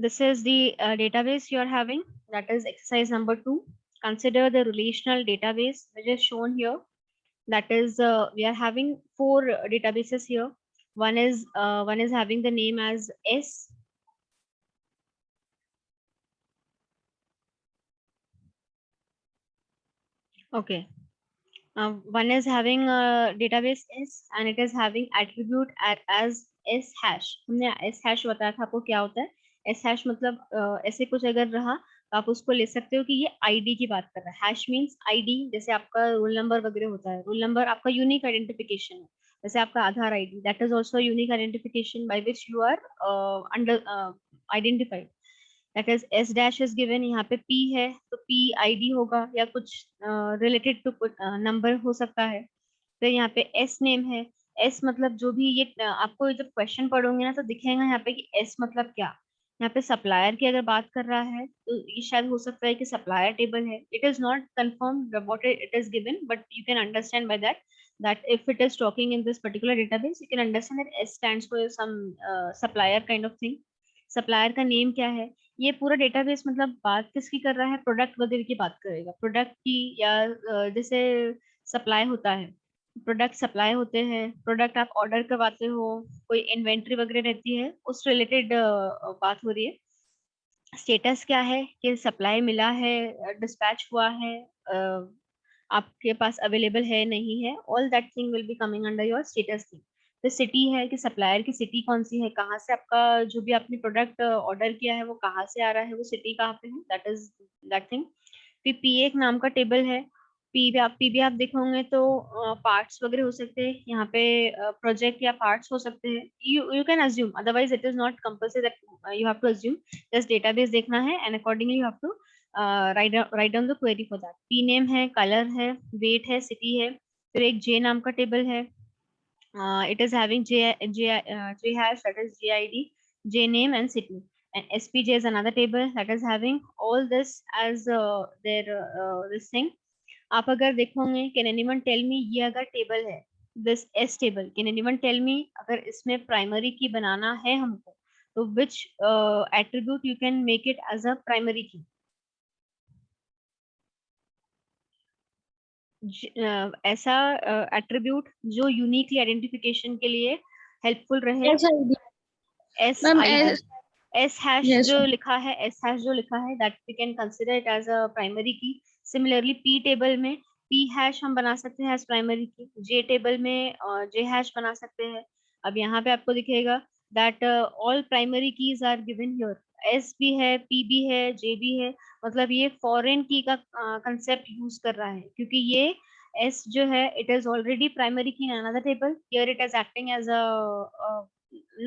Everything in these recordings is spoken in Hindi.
This is the database you are having. That is exercise number 2. Consider the relational database which is shown here. That is, we are having 4 databases here. One is having the name as S. Okay. One is having a database S and it is having attribute as S hash. हमने S hash बताया था आपको क्या होता है. S hash मतलब ऐसे कुछ अगर रहा तो आप उसको ले सकते हो कि ये ID की बात कर रहा है. Hash means ID, जैसे आपका रोल नंबर वगैरह होता है. रोल नंबर आपका यूनिक आइडेंटिफिकेशन है. जैसे आपका आधार ID, that is also a unique identification by which you are identified. That is S dash is given. यहाँ पे P है तो P ID होगा या कुछ related to नंबर हो सकता है. फिर यहाँ पे S नेम है. S मतलब जो भी ये आपको जब क्वेश्चन पढ़ोगे ना तो दिखेगा यहाँ पे कि S मतलब क्या. यहाँ पे सप्लायर की अगर बात कर रहा है तो ये शायद हो सकता है कि सप्लायर टेबल है. It is not confirm what it is given, but you can understand by that if it is talking in this particular database, you can understand that S stands for some supplier kind of thing. Supplier का नेम क्या है. ये पूरा डेटाबेस मतलब बात किसकी कर रहा है, प्रोडक्ट वगैरह की बात करेगा, प्रोडक्ट की या जैसे सप्लाई होता है, प्रोडक्ट सप्लाई होते हैं, प्रोडक्ट आप ऑर्डर करवाते हो, कोई इन्वेंट्री वगैरह रहती है, उस रिलेटेड बात हो रही है. स्टेटस क्या है कि सप्लाई मिला है, डिस्पैच हुआ है, आपके पास अवेलेबल है नहीं है, all that thing will be coming under your status thing. तो सिटी है कि सप्लायर की सिटी कौन सी है, कहाँ से आपका जो भी आपने प्रोडक्ट ऑर्डर किया है वो कहाँ से आ रहा है, वो सिटी कहाँ पे है, दैट इज दैट थिंग. फिर पी एक नाम का टेबल है. पी भी आप देखोगे तो पार्ट्स वगैरह हो सकते हैं यहाँ पे, प्रोजेक्ट या पार्ट्स हो सकते हैं. You can assume, otherwise it is not compulsory that you have to assume. Just database देखना है and accordingly you have to write down the query for that. P name है, कलर है, वेट है, सिटी है. फिर एक जे नाम का टेबल है. It is having J hash, that is JID, J name and city. And SPJ is another table that is having all this as their this thing. आप अगर देखोगे, can anyone tell me ये अगर टेबल है, this S table, can anyone tell me अगर इसमें प्राइमरी की बनाना है हमको तो which attribute you can make it as a primary key. ऐसा एट्रीब्यूट जो यूनिकली आइडेंटिफिकेशन के लिए हेल्पफुल रहे. Yes, I did. S Ma'am, I D. as S hash yes, जो लिखा है, एस हैश जो लिखा है, that we can consider it as a primary key. Similarly P table में पी हैश हम बना सकते हैं एज प्राइमरी की. जे टेबल में जे हैश बना सकते हैं. अब यहाँ पे आपको दिखेगा that all primary keys are given here. S भी है, पी भी है, जे भी है. मतलब ये फॉरेन की का कंसेप्ट यूज कर रहा है क्योंकि ये एस जो है it is already primary key in another table. Here it is acting as a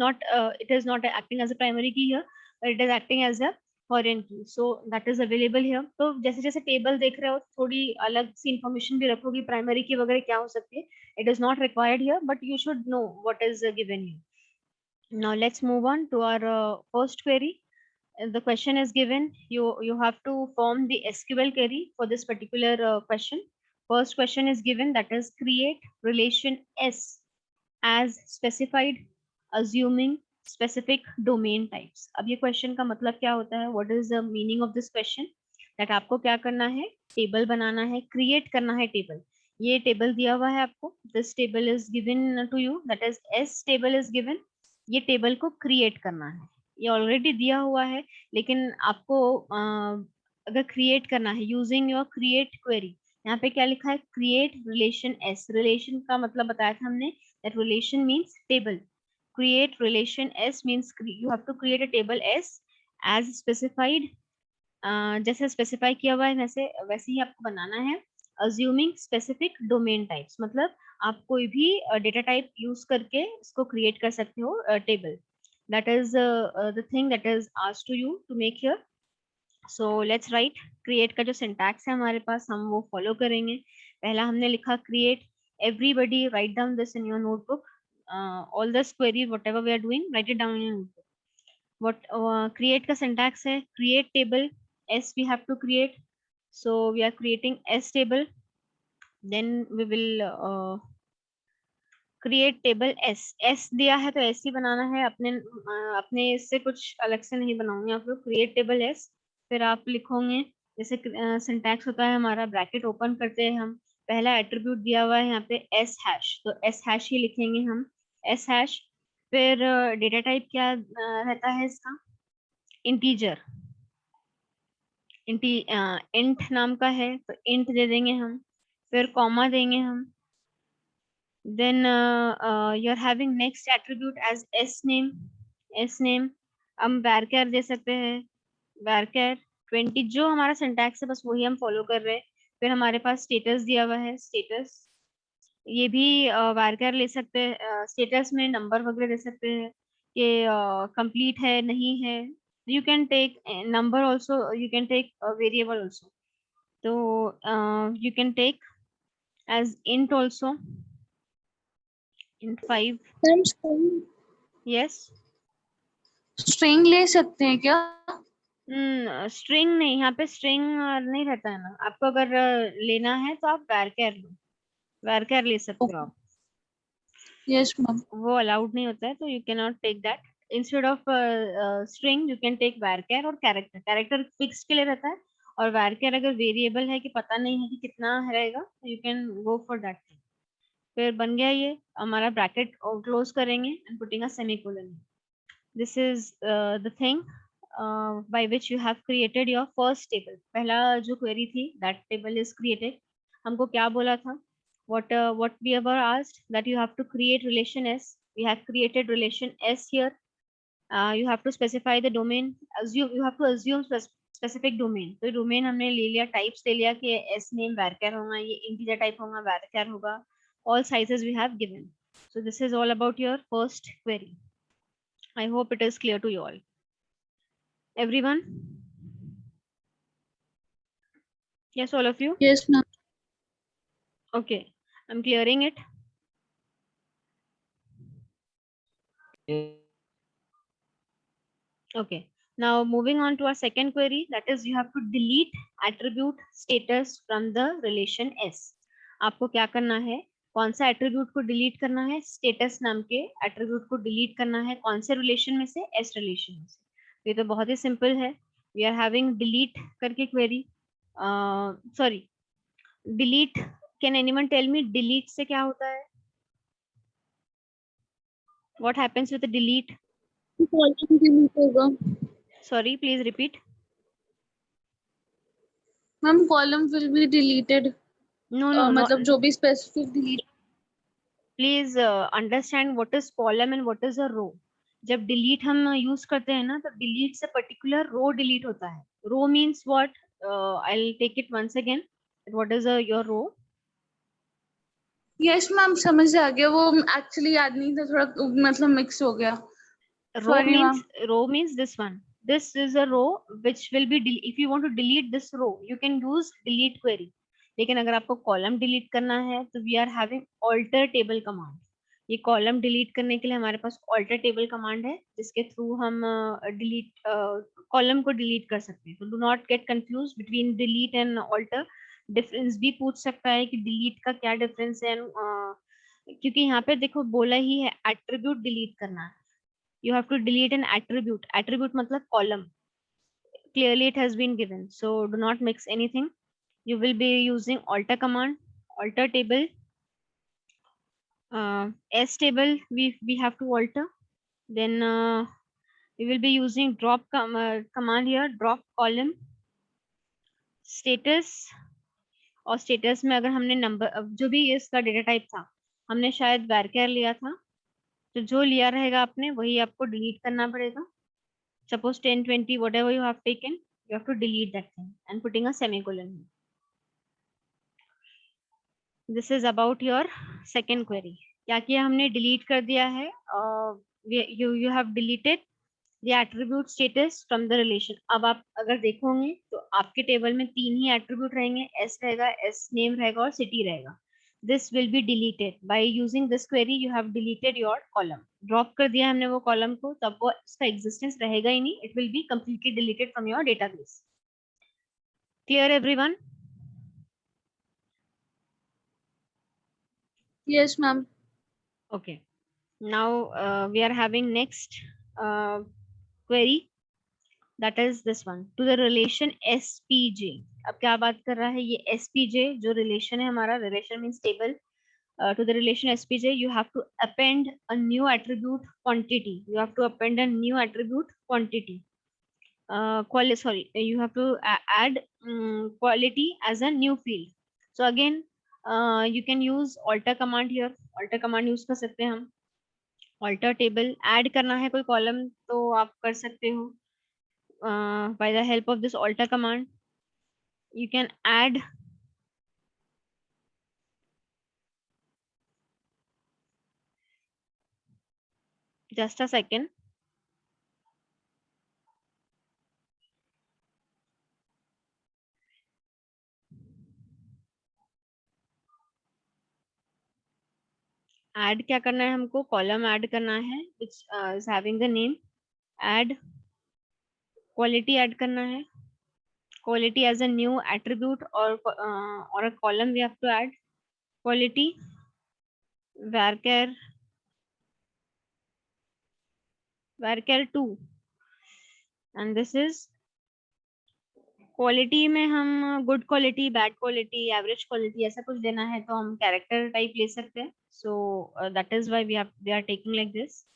not it is not acting as a primary key here, but it is acting as a foreign key, so that is available here. तो जैसे जैसे टेबल देख रहे हो थोड़ी अलग सी इंफॉर्मेशन भी रखोगी प्राइमरी की वगैरह क्या हो सकती है. It is not required here but you should know what is given here. Now let's move on to our first query. The question is given, you have to form the SQL query for this particular question. First question is given, that is create relation S as specified assuming specific domain types. अब ये क्वेश्चन का मतलब क्या होता है, what is the meaning of this question? that आपको क्या करना है, टेबल बनाना है, क्रिएट करना है टेबल. ये टेबल दिया हुआ है आपको, this table is given to you, that is S table is given. ये टेबल को क्रिएट करना है. ये ऑलरेडी दिया हुआ है लेकिन आपको अगर क्रिएट करना है यूजिंग योर क्रिएट क्वेरी. यहाँ पे क्या लिखा है, क्रिएट रिलेशन एस. रिलेशन का मतलब बताया था हमने, that relation means table. Create relation S means you have to create a table S as specified. जैसे स्पेसिफाई किया हुआ है वैसे ही आपको बनाना है. assuming specific domain types मतलब आप कोई भी डेटा टाइप यूज करके इसको क्रिएट कर सकते हो table. that is the thing that is asked to you to make here. so let's write. create का जो सिंटैक्स है हमारे पास हम वो फॉलो करेंगे. पहला हमने लिखा create. everybody write down this in your notebook. All this query whatever we are doing, write it down in your notebook. what create का syntax है, create table S we have to create, so we are creating S table. then we will create table S, S दिया है तो एस ही बनाना है, अपने इससे कुछ अलग से नहीं बनाऊंगी आप लोग। क्रिएट टेबल एस, फिर आप लिखोगे जैसे सिंटैक्स होता है हमारा, ब्रैकेट ओपन करते हैं हम, पहला एट्रीब्यूट दिया हुआ है यहाँ पे एस हैश, तो एस हैश ही लिखेंगे हम, एस हैश। फिर डेटा टाइप क्या रहता है इसका, इंटीजर, इंट नाम का है तो इंट दे देंगे हम, फिर कॉमा देंगे हम। then you're having next attribute as s name, हम varchar दे सकते हैं, varchar 20, जो हमारा सिंटैक्स है बस वही हम फॉलो कर रहे हैं। फिर हमारे पास स्टेटस दिया हुआ है, स्टेटस ये भी varchar ले सकते हैं, स्टेटस में नंबर वगैरह दे सकते हैं कि कंप्लीट है नहीं है, you can take number also, you can take variable also, तो you can take as int also, int 5, ma'am yes। String ले सकते हैं क्या? स्ट्रिंग नहीं, यहाँ पे स्ट्रिंग नहीं रहता है ना, आपको अगर लेना है तो आप varchar लो, varchar ले सकते हो आप, यस मैम। वो अलाउड नहीं होता है तो you can not take that. Instead of string you can take varchar और कैरेक्टर, कैरेक्टर फिक्स के लिए रहता है, और varchar अगर वेरिएबल है कि पता नहीं है कि कितना रहेगा, you can go for that thing. फिर बन गया ये हमारा ब्रैकेट, और क्लोज करेंगे and putting a semicolon. This is the thing by which you have created your first table। पहला जो query थी, that table is created। हमको क्या बोला था, what we were asked that you have to create relation s, we have created relation s here। You have to specify the domain, assume, you have to assume specific domain, तो domain हमने ले लिया, types ले लिया कि s name varchar होगा, ये integer type होगा, varchar होगा, all sizes we have given। So this is all about your first query। I hope it is clear to you all. Everyone? Yes, all of you? Yes ma'am. Okay, I'm clearing it. Okay, now moving on to our second query, that is you have to delete attribute status from the relation S। आपको क्या करना है, कौन सा एट्रीब्यूट को डिलीट करना है, स्टेटस नाम के एट्रीब्यूट को डिलीट करना है, कौन से रिलेशन में से, एस रिलेशन में से। ये तो बहुत ही सिंपल है, वी आर हैविंग डिलीट करके query, sorry delete, can anyone tell me delete से क्या होता है, what happens with the delete? Column delete होगा Sorry, please repeat. Ma'am, column will be deleted. No, no, no. मतलब जो भी specific delete. Please understand what is column and what is a row। जब delete हम यूज करते हैं ना, तो delete से particular row delete होता है। Row means what? I'll take it once again। What is your row? Yes ma'am, समझ आ गया, वो एक्चुअली याद नहीं था, थोड़ा मतलब मिक्स हो गया। Row sorry means ma'am. this one. This is a row which will be if you want to delete this row, you can use delete query। लेकिन अगर आपको कॉलम डिलीट करना है तो we are having alter table command. ये कॉलम डिलीट करने के लिए हमारे पास ऑल्टर टेबल कमांड है, जिसके थ्रू हम डिलीट कॉलम को डिलीट कर सकते हैं। तो do not get confuse between delete and alter. Difference भी पूछ सकता है कि डिलीट का क्या डिफरेंस है, क्योंकि यहाँ पे देखो बोला ही है एट्रीब्यूट डिलीट करना है। You have to delete an attribute, attribute मतलब column, clearly it has been given, so do not mix anything। You will be using alter command, alter table, s table we have to alter, then we will be using drop command here, drop column, status, और status में अगर हमने नंबर, जो भी इसका डेटा टाइप था, हमने शायद varchar लिया था, तो जो लिया रहेगा आपने वही आपको डिलीट करना पड़ेगा। Suppose 10, 20, whatever you have taken, you have to delete that thing and putting a semicolon। This is about your second query। क्या किया हमने, delete कर दिया है, you have deleted the attribute status from the relation। अब आप अगर देखोगे तो आपके टेबल में 3 ही एट्रीब्यूट रहेंगे, s रहेगा, s name रहेगा और city रहेगा। This will be deleted by using this query। You have deleted your column। Drop कर दिया हमने वो कॉलम को, तब वो उसका एग्जिस्टेंस रहेगा ही नहीं, it will be completely deleted from your database। Clear everyone? Yes ma'am. Okay. Now we are having next query, that is this one, to the relation SPJ. अब क्या बात कर रहा है ये SPJ, जो relation है हमारा, relation means table. To the relation SPJ, you have to append a new attribute quantity. You have to append a new attribute quantity. Sorry, you have to add quality as a new field. So again, you can use alter command here. Alter command use कर सकते हैं हम. Alter table, add करना है कोई column तो आप कर सकते हो. By the help of this alter command, you can add just a second. Add क्या करना है हमको, column add करना है which is having the name. Add quality add करना है. Quality as a new attribute or a column we have to add. Quality varchar 2, and this is quality में हम good quality, bad quality, average quality ऐसा कुछ देना है तो हम कैरेक्टर टाइप ले सकते हैं. So that is why we are taking like this.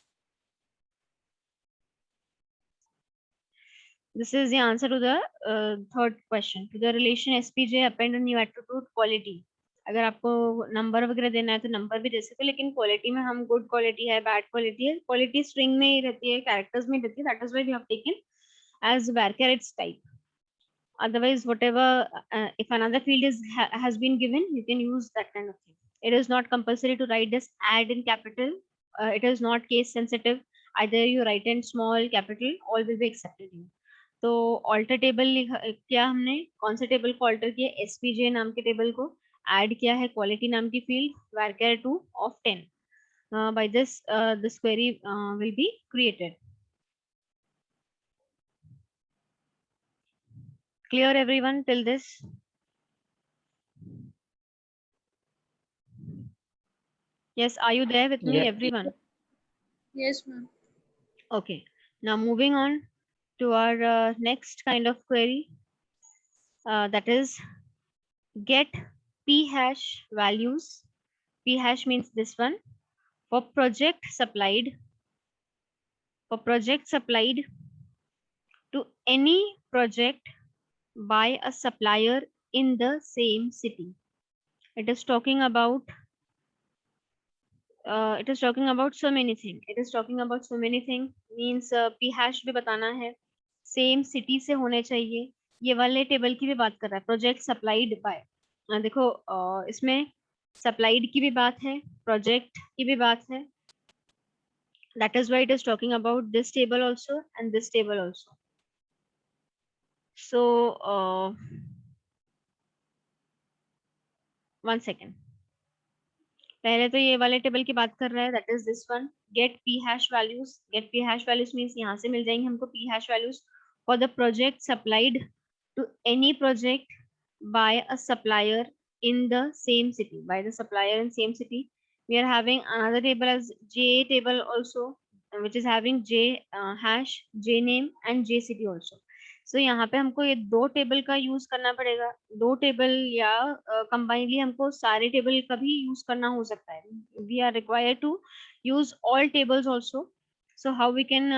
This is the answer to the third question. To the relation SPJ, append a new attribute quality. अगर आपको नंबर वगैरह देना है तो नंबर भी दे सकते हैं, लेकिन क्वालिटी में हम गुड क्वालिटी है, बैड क्वालिटी है, क्वालिटी स्ट्रिंग में ही रहती है, कैरेक्टर्स में रहती है. That is why we have taken as varchar its type. Otherwise, whatever if another field has been given, you can use that kind of thing. It is not compulsory to write this add in capital. It is not case sensitive. Either you write in small, capital, all will be accepted here. तो ऑल्टर टेबल किया हमने, कौन से टेबल को ऑल्टर किया, एसपीजे नाम के टेबल को ऐड किया है क्वालिटी नाम की field varchar 2 of 10. By this this query will be created. Clear everyone till this? Yes, are you there with me, Yeah. everyone? Yes, ma'am. Okay, now moving on to our next kind of query, that is get p hash values. P hash means this one, for project supplied to any project by a supplier in the same city. It is talking about so many things. It is talking about so many things means p hash भी बताना है, सेम सिटी से होने चाहिए. ये वाले टेबल की भी बात कर रहा है, प्रोजेक्ट सप्लाइड बाय. देखो इसमें सप्लाइड की भी बात है, प्रोजेक्ट की भी बात है. That is why it is talking about this table also and this table also. So one second. पहले तो ये वाले टेबल की बात कर रहा है, that is this one, get P hash values. Get P hash values means यहाँ से मिल जाएंगे हमको P hash values for the project supplied to any project by a supplier in the same city, by the supplier in same city. We are having another table as J table also, which is having J hash, J name and J city also. So यहाँ पे हमको ये दो टेबल का यूज करना पड़ेगा. दो टेबल या कंबाइनली हमको सारे टेबल का भी यूज करना हो सकता है. We are required to use all tables also. So how we can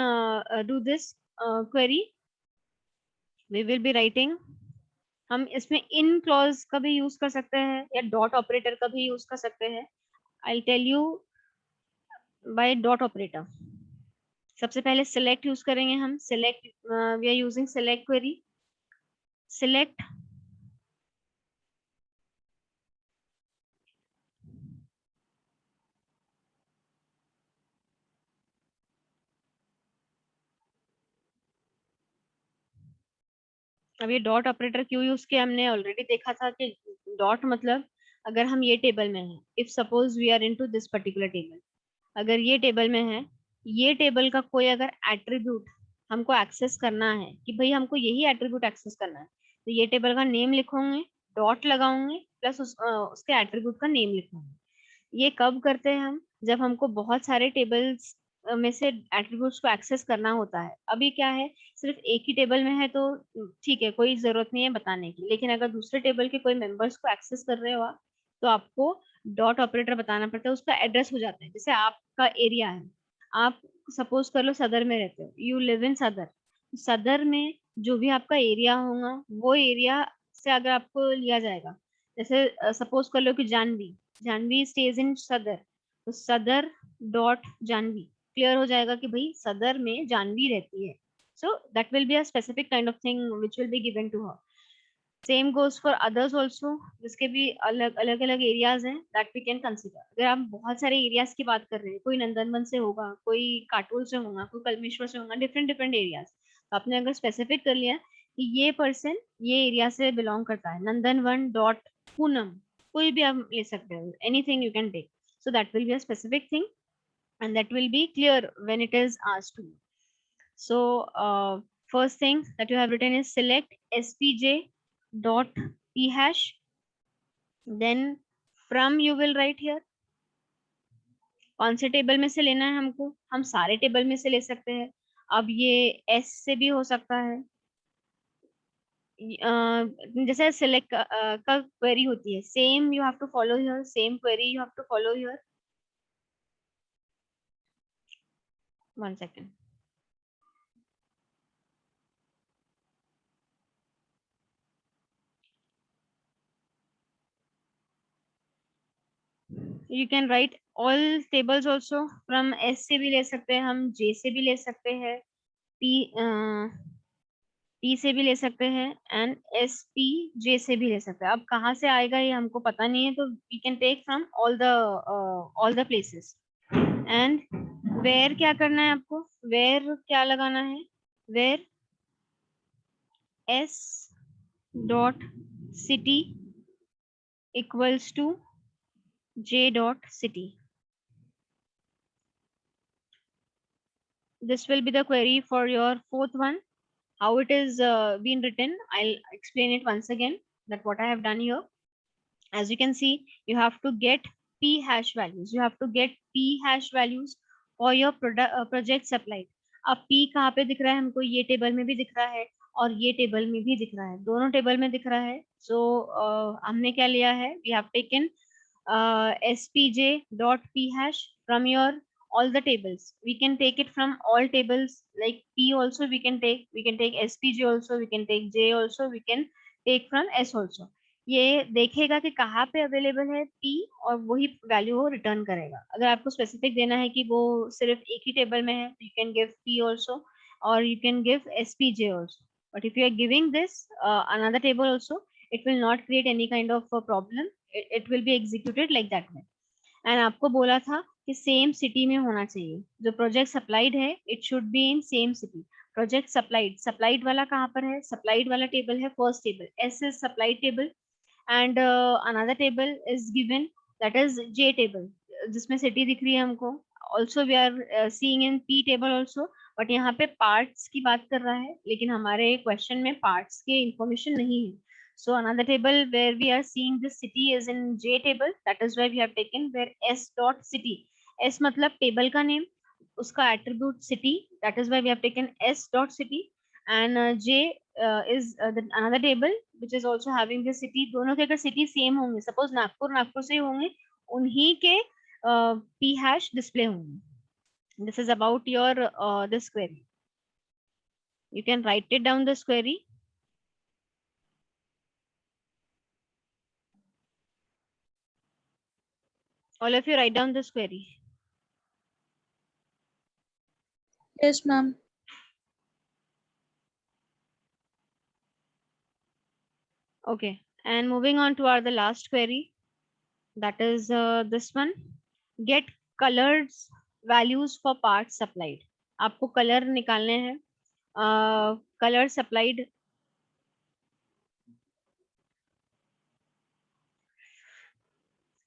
do this query, we will be writing. हम इसमें इन क्लॉज का भी यूज कर सकते हैं या डॉट ऑपरेटर का भी यूज कर सकते हैं. I tell you by dot operator. सबसे पहले सिलेक्ट यूज करेंगे हम. Select, we are using select query. Select अब ये डॉट ऑपरेटर क्यों यूज किया, हमने ऑलरेडी देखा था कि डॉट मतलब अगर हम ये टेबल में हैं, if suppose we are into this particular table, अगर ये टेबल में है, ये टेबल का कोई अगर एट्रीब्यूट हमको एक्सेस करना है कि भाई हमको यही एट्रीब्यूट एक्सेस करना है, तो ये टेबल का नेम लिखोगे, डॉट लगाओगे प्लस उसके एट्रीब्यूट का नेम लिखोगे. ये कब करते हैं हम, जब हमको बहुत सारे टेबल्स में से एट्रीब्यूट्स को एक्सेस करना होता है। अभी क्या है, सिर्फ एक ही टेबल में है तो ठीक है, कोई जरूरत नहीं है बताने की, लेकिन अगर दूसरे टेबल के कोई मेंबर्स को एक्सेस कर रहे हो आप, तो आपको डॉट ऑपरेटर बताना पड़ता है, उसका एड्रेस हो जाता है। जैसे आपका एरिया है, आप सपोज कर लो सदर में रहते हो, यू लिव इन सदर। सदर में जो भी आपका एरिया होगा, वो एरिया से अगर आपको लिया जाएगा, जैसे सपोज कर लो कि जानवी, जानवी स्टेज इन सदर, तो सदर डॉट जानवी क्लियर हो जाएगा कि भाई सदर में जानवी रहती है। So that will be a specific kind of thing which will be given to her. Same goes for others also, जिसके भी अलग अलग अलग एरियाज हैं दैट वी कैन कंसिडर। अगर आप बहुत सारे एरियाज की बात कर रहे हैं, कोई नंदनवन से होगा, कोई काटोल से होगा, कोई कलमेश्वर से होगा, डिफरेंट डिफरेंट एरियाज, तो आपने अगर स्पेसिफिक कर लिया कि ये पर्सन ये एरिया से बिलोंग करता है, नंदनवन डॉट पूनम, कोई भी आप ले सकते हो, anything you can take, so that will be a specific thing and that will be clear when it is asked to you. So first thing that you have written is select spj dot p hash, then from you will write here कौन से टेबल में से लेना है हमको, हम सारे टेबल में से ले सकते हैं। अब ये एस से भी हो सकता है, जैसे सिलेक्ट का क्वेरी होती है, same you have to follow here, same query you have to follow here. One second. You can write all tables also, from S से भी ले सकते हैं हम, जे से भी ले सकते हैं, पी पी से भी ले सकते हैं, एंड एस पी जे से भी ले सकते हैं। अब कहाँ से आएगा ये हमको पता नहीं है, तो we can take from all the places. And where क्या करना है आपको, वेयर क्या लगाना है, where S dot city equals to j dot city. This will be the query for your fourth one. How it is been written, I'll explain it once again, that what I have done here. As you can see, you have to get p hash values, you have to get p hash values for your project supplied. अब p कहाँ पे दिख रहा है हमको, ये टेबल में भी दिख रहा है और ये टेबल में भी दिख रहा है, दोनों टेबल में दिख रहा है। सो हमने क्या लिया है, we have taken spj dot p hash from your all the tables. We can take it from all tables, like p also we can take, we can take spj also, we can take j also, we can take from s also. ये देखेगा कि कहाँ पे अवेलेबल है p, और वही वैल्यू वो रिटर्न करेगा। अगर आपको स्पेसिफिक देना है कि वो सिर्फ एक ही टेबल में है, तो you can give p also or you can give spj also. But if you are giving this another table also, it will not create any kind of problem. It will be executed like that way. And आपको बोला था कि सेम सिटी में होना चाहिए, जो प्रोजेक्ट सप्लाइड है it should be in same city. Project supplied, supplied वाला कहाँ पर है, सप्लाइड वाला टेबल है first table, S is supplied table, and another table is given that is J table, जिसमें सिटी दिख रही है हमको। Also we are seeing in P table also, but यहाँ पे पार्ट्स की बात कर रहा है, लेकिन हमारे क्वेश्चन में पार्ट्स के इंफॉर्मेशन नहीं है। So another table where we are seeing this city is in J table. That is why we have taken where S dot city. S मतलब table का name, उसका attribute city. That is why we have taken S dot city. And J is another table which is also having the city. दोनों के अगर city same होंगे, suppose नागपुर से होंगे, उन्हीं के p hash display होंगे. This is about your this query. You can write it down this query. All of you write down this query. Yes, ma'am. Okay, and moving on to our the last query, that is this one. Get colors values for parts supplied. आपको color निकालने हैं, color supplied.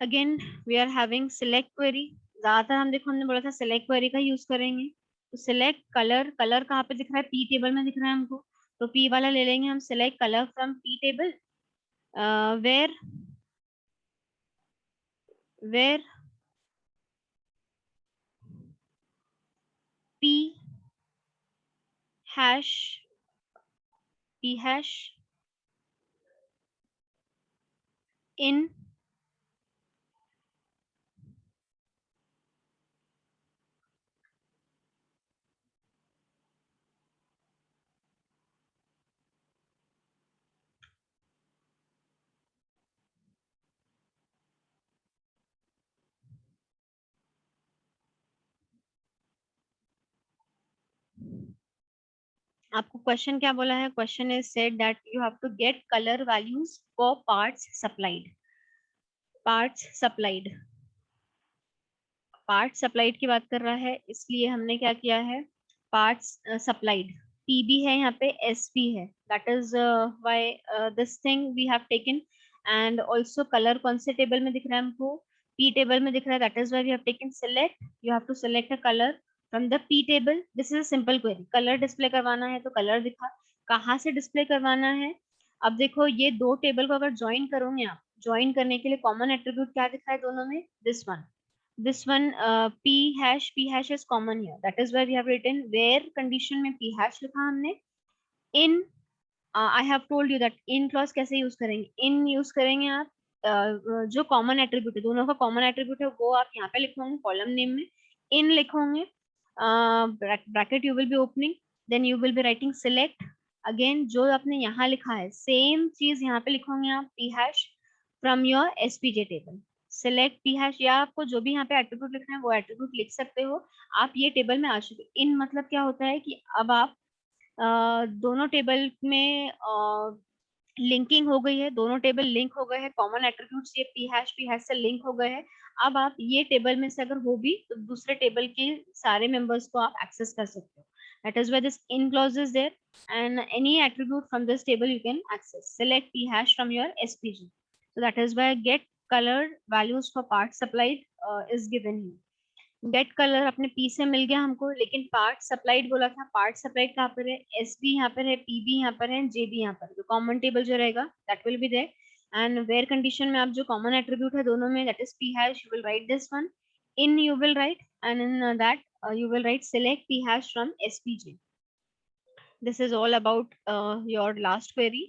Again we are having select query. ज्यादातर हम देखो, हमने बोला था select query का यूज करेंगे। तो select color, color कहाँ पे दिख रहा है, p टेबल में दिख रहा है हमको, तो p वाला ले लेंगे हम। select color from p table, where p hash in आपको क्वेश्चन क्या बोला है? Question is said that you have to get colour values for parts supplied. Part supplied की बात कर रहा है, इसलिए हमने क्या किया है, पार्ट्स सप्लाइड पीबी है, यहाँ पे एसपी है, that is why this thing we have taken. And also colour कौन से टेबल में दिख रहा है हमको? पी टेबल में दिख रहा है, that is why we have taken select. You have to select a colour from the P table. This is a simple query. Colour display करवाना है तो कलर दिखा, कहाँ से डिस्प्ले करवाना है? अब देखो ये दो टेबल को अगर ज्वाइन करोगे आप, ज्वाइन करने के लिए कॉमन एट्रीब्यूट क्या दिखा है दोनों में? this one p hash is common here, that is why we have written where condition में p hash लिखा हमने। in I have told you that in clause कैसे यूज करेंगे? in यूज करेंगे आप जो कॉमन एट्रीब्यूट है, दोनों का कॉमन एट्रीब्यूट है वो आप यहाँ पे लिखोगे कॉलम नेम में, in लिखोगे, bracket you will be opening, then you will be writing select. Again जो आपने यहाँ लिखा है सेम चीज यहाँ पे लिखोगे आप, p hash from your SPJ table. Select p hash, या आपको जो भी यहाँ पे एट्रीब्यूट लिखना है वो एट्रीब्यूट लिख सकते हो। आप ये टेबल में आ चुके। इन मतलब क्या होता है कि अब आप दोनों टेबल में लिंकिंग हो गई है, दोनों टेबल लिंक हो गए हैं, कॉमन एट्रीब्यूट्स ये p hash से लिंक हो गए हैं। अब आप ये टेबल में से अगर हो भी तो दूसरे टेबल के सारे मेंबर्स को आप एक्सेस कर सकते हो। That is why this in clause is there, and any attribute from this table you can access. Select p hash from your SPG. So that is why get color values for part supplied is given here. Get colour अपने पी से मिल गया हमको, लेकिन पार्ट सप्लाइड बोला था, पार्ट सप्लाइड कहाँ पर है? एस बी यहाँ पर है, पी बी यहाँ पर है, जे बी यहाँ पर है। तो कॉमन टेबल जो रहेगा that will be there. And where condition में आप जो कॉमन एट्रीब्यूट है दोनों में, that is P hash, you will write this one. In you will write, and in that you will write select p hash from spj. This is all about your last query.